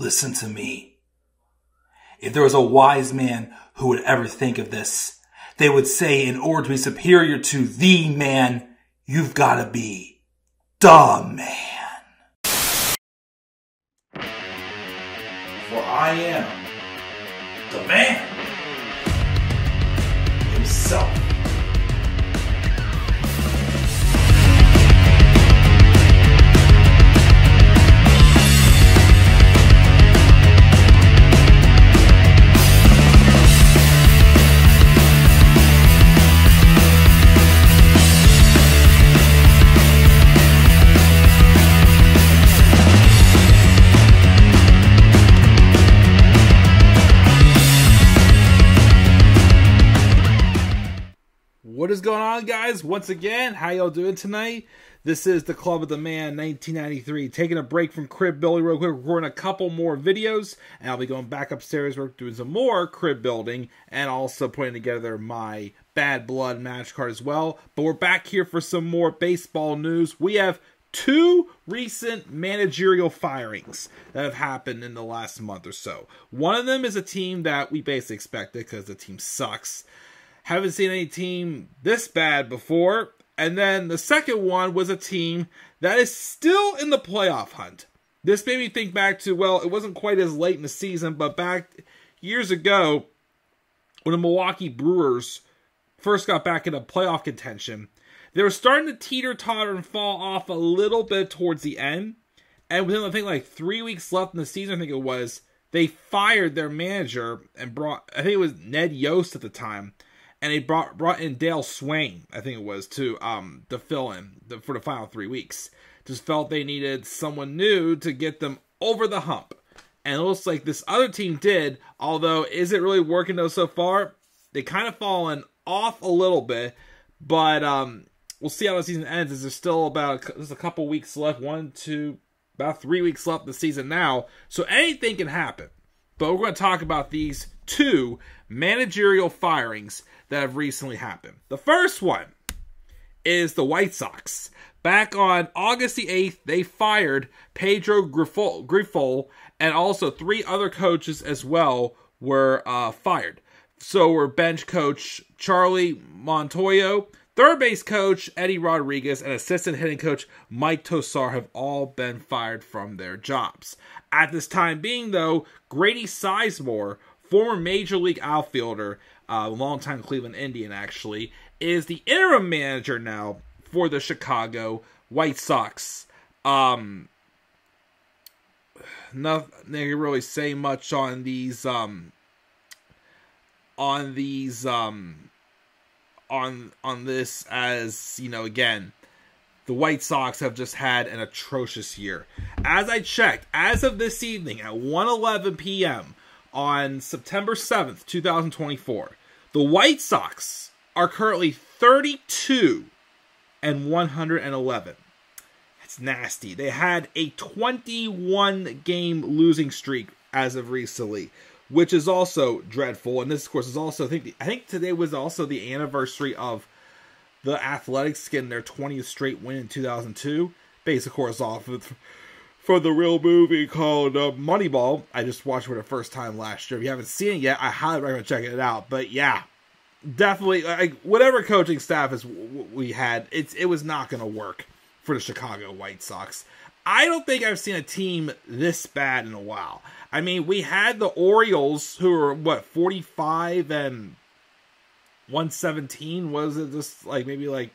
Listen to me. If there was a wise man who would ever think of this, they would say in order to be superior to the man, you've got to be the man. For I am the man himself. What is going on, guys? Once again, how y'all doing tonight? This is the Club of the Man 1993. Taking a break from crib building real quick, recording a couple more videos, and I'll be going back upstairs, we're doing some more crib building, and also putting together my Bad Blood match card as well. But we're back here for some more baseball news. We have two recent managerial firings that have happened in the last month or so. One of them is a team that we basically expected because the team sucks. Haven't seen any team this bad before. And then the second one was a team that is still in the playoff hunt. This made me think back to, well, it wasn't quite as late in the season, but back years ago when the Milwaukee Brewers first got back into playoff contention, they were starting to teeter-totter and fall off a little bit towards the end. And within, I think, like 3 weeks left in the season, I think it was, they fired their manager and brought, I think it was Ned Yost at the time, and they brought in Dale Swain, I think it was, to fill in for the final 3 weeks. Just felt they needed someone new to get them over the hump. And it looks like this other team did, although is it really working though so far? They kind of fallen off a little bit, but we'll see how the season ends. There's still there's a couple weeks left, about 3 weeks left in the season now, so anything can happen. But we're going to talk about these two managerial firings that have recently happened. The first one is the White Sox. Back on August the 8th, they fired Pedro Grifol, and also 3 other coaches as well were fired. So were bench coach Charlie Montoyo, third base coach Eddie Rodriguez, and assistant hitting coach Mike Tosar have all been fired from their jobs. At this time being, though, Grady Sizemore, former Major League outfielder, longtime Cleveland Indian actually, is the interim manager now for the Chicago White Sox. Nothing they can really say much on these on this, as you know, again, the White Sox have just had an atrocious year. As I checked, as of this evening at 1:11 p.m. on September 7th, 2024, the White Sox are currently 32-111. That's nasty. They had a 21-game losing streak as of recently, which is also dreadful. And this, of course, is also, I think today was also the anniversary of the Athletics getting their 20th straight win in 2002. Based, of course, off of for the real movie called Moneyball. I just watched it for the first time last year. If you haven't seen it yet, I highly recommend checking it out. But yeah, definitely, whatever coaching staff we had, it was not going to work for the Chicago White Sox. I don't think I've seen a team this bad in a while. I mean, we had the Orioles, who were, 45-117? Was it just, maybe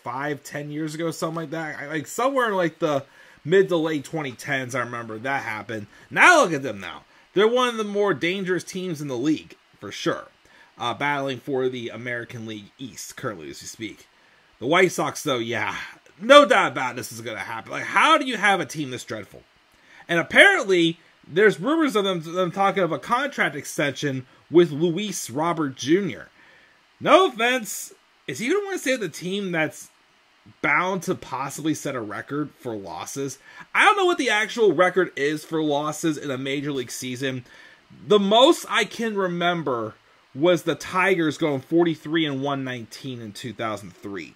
5-10 years ago, something like that? Somewhere in, the mid to late 2010s, I remember that happened. Now look at them now. They're one of the more dangerous teams in the league, for sure. Battling for the American League East, currently, as we speak. The White Sox, though, yeah, no doubt about this is going to happen. How do you have a team this dreadful? And apparently, there's rumors of them talking of a contract extension with Luis Robert Jr. No offense, is he going to want to stay with the team that's bound to possibly set a record for losses? I don't know what the actual record is for losses in a major league season. The most I can remember was the Tigers going 43-119 in 2003.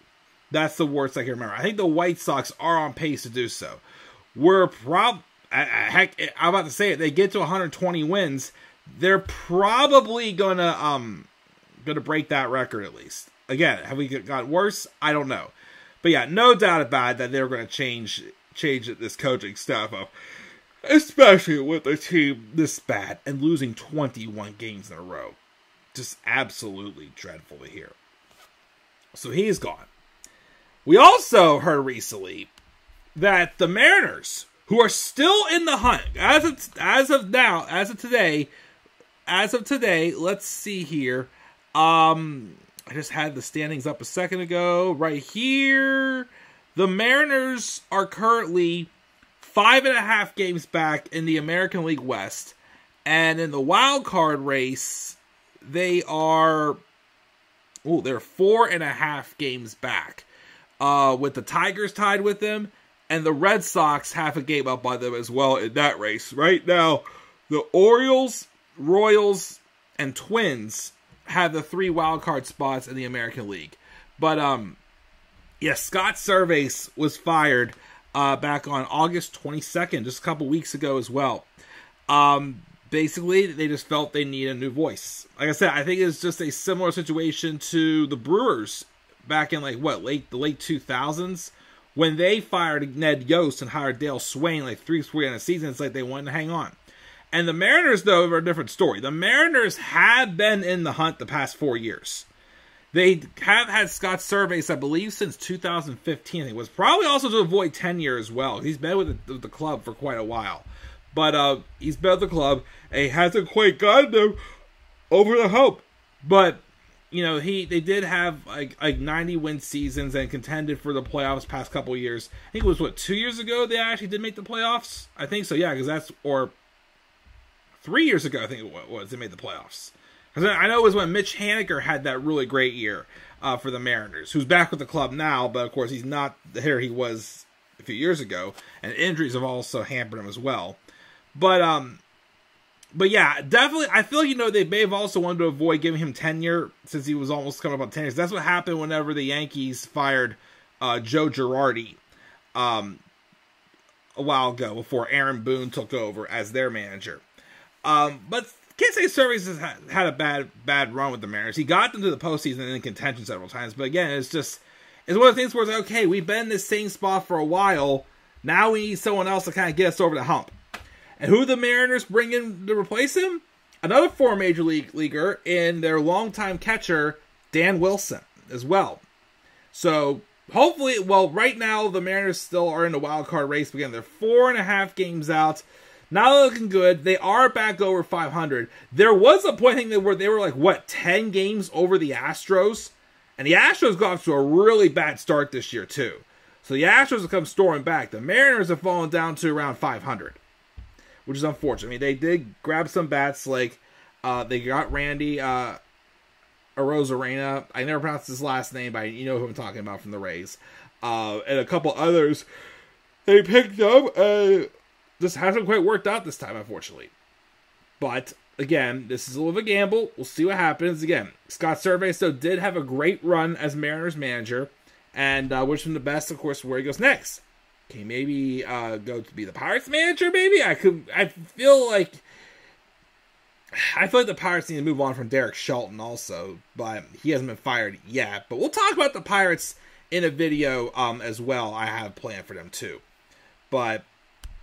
That's the worst I can remember. I think the White Sox are on pace to do so. heck, I'm about to say it. They get to 120 wins, they're probably gonna break that record at least. Again, have we got worse? I don't know, but yeah, no doubt about it that they're going to change this coaching staff up, especially with a team this bad and losing 21 games in a row. Just absolutely dreadful to hear. So he is gone. We also heard recently that the Mariners, who are still in the hunt as of today, let's see here. I just had the standings up a second ago. Right here, the Mariners are currently 5.5 games back in the American League West, and in the wild card race, they're 4.5 games back, with the Tigers tied with them, and the Red Sox half a game up by them as well in that race. Right now, the Orioles, Royals, and Twins have the 3 wild card spots in the American League. But Scott Servais was fired back on August 22nd, just a couple weeks ago as well. Basically, they just felt they need a new voice. Like I said, I think it's just a similar situation to the Brewers back in the late 2000s, when they fired Ned Yost and hired Dale Swain 3 in a season. It's like they wanted to hang on. And the Mariners, though, are a different story. The Mariners have been in the hunt the past 4 years. They have had Scott Servais, I believe, since 2015. It was probably also to avoid tenure as well. He's been with the club for quite a while. But he's been with the club, and he hasn't quite gotten them over the hump. But, they did have like 90-win seasons and contended for the playoffs past couple years. I think it was, 2 years ago they actually did make the playoffs? I think so, yeah, because 3 years ago, I think it was, they made the playoffs. Because I know it was when Mitch Haniger had that really great year for the Mariners, who's back with the club now, but of course he's not the hitter he was a few years ago, and injuries have also hampered him as well. But yeah, definitely, I feel they may have also wanted to avoid giving him tenure since he was almost coming up on 10 years. That's what happened whenever the Yankees fired Joe Girardi a while ago, before Aaron Boone took over as their manager. But can't say Servais has had a bad run with the Mariners. He got them to the postseason and in contention several times. But again, it's one of the things where it's like, okay, we've been in this same spot for a while. Now we need someone else to kind of get us over the hump. And who the Mariners bring in to replace him? Another former Major Leaguer in their longtime catcher, Dan Wilson, as well. So hopefully, right now the Mariners still are in the wild card race. Again, they're 4.5 games out. Not looking good. They are back over 500. There was a point, I think, where they were 10 games over the Astros? And the Astros got off to a really bad start this year, too. So the Astros have come storming back. The Mariners have fallen down to around 500, which is unfortunate. I mean, they did grab some bats, they got Randy Arozarena. I never pronounced his last name, but you know who I'm talking about from the Rays. And a couple others they picked up. This hasn't quite worked out this time, unfortunately. But, again, this is a little bit of a gamble. We'll see what happens. Again, Scott Servais, though, did have a great run as Mariners manager. And wish him the best, of course, where he goes next. Can he maybe go to be the Pirates manager, maybe? I feel like the Pirates need to move on from Derek Shelton also. But he hasn't been fired yet. But we'll talk about the Pirates in a video as well. I have planned for them, too. But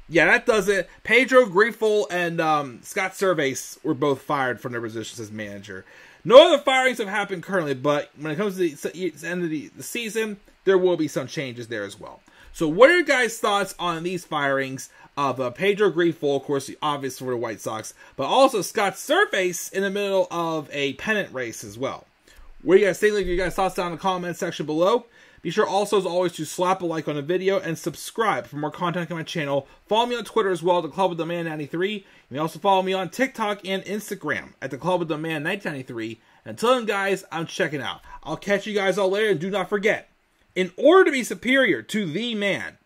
yeah, that does it. Pedro Grifol and Scott Servais were both fired from their positions as manager. No other firings have happened currently, but when it comes to the end of the season, there will be some changes there as well. So what are your guys' thoughts on these firings of Pedro Grifol, of course, the obvious for the White Sox, but also Scott Servais in the middle of a pennant race as well? What do you guys think? Leave your guys' thoughts down in the comment section below. Be sure also, as always, to slap a like on the video and subscribe for more content on my channel. Follow me on Twitter as well, at The Club of the Man 93. You may also follow me on TikTok and Instagram at The Club of the Man 1993. Until then, guys, I'm checking out. I'll catch you guys all later, and do not forget, in order to be superior to the man,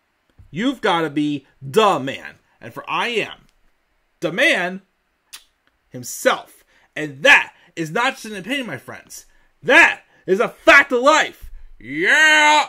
you've got to be the man. And for I am the man himself. And that is not just an opinion, my friends. That is a fact of life. Yeah!